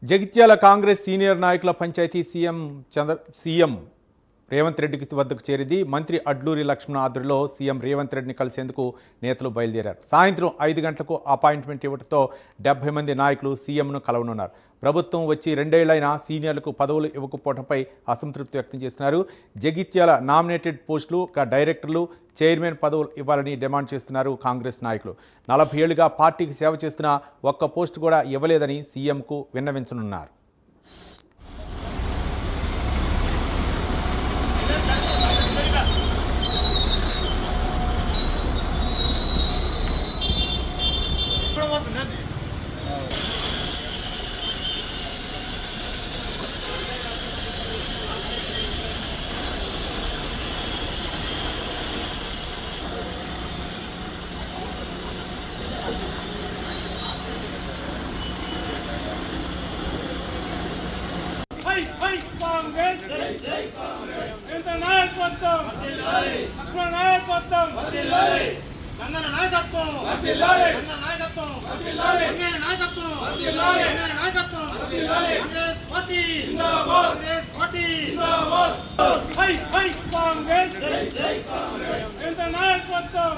Jagtial Congress senior నాయకుల panchayat CM Revanth రెడ్డికి వద్దకు చేరింది. మంత్రి అడ్లూరి లక్ష్మణ ఆధ్వర్యంలో సీఎం రేవంత్ రెడ్డిని కలిసేందుకు నేతలు బయలుదేరారు. సాయంత్రం 5 గంటలకు అపాయింట్మెంట్ ఇవ్వడంతో 70 మంది నాయకులు సీఎంను కలవనున్నారు. ప్రభుత్వం వచ్చి 2 ఏళ్లైనా సీనియర్లకు పదవులు ఇవ్వకపోవడంపై అసంతృప్తి వ్యక్తం చేస్తున్నారు. జగిత్యాల నామినేటెడ్ పోస్టులు, డైరెక్టర్లు, చైర్మన్ పదవులు ఇవ్వాలని డిమాండ్ చేస్తున్నారు కాంగ్రెస్ నాయకులు. 40 ఏళ్లుగా పార్టీకి సేవ చేస్తున్న ఒక్క పోస్టు కూడా ఇవ్వలేదని సీఎంకు విన్నవించనున్నారు. కాంగ్రెస్ ఎంత నాయకత్వం, లక్ష్మణ నాయకత్వం, నందన నాయకత్వం, నాయకత్వం, నాయకత్వం, నాయకత్వం, కాంగ్రెస్ పార్టీ జిందాబాద్, కాంగ్రెస్ పార్టీ జిందాబాద్. కాంగ్రెస్ ఎంత నాయకత్వం,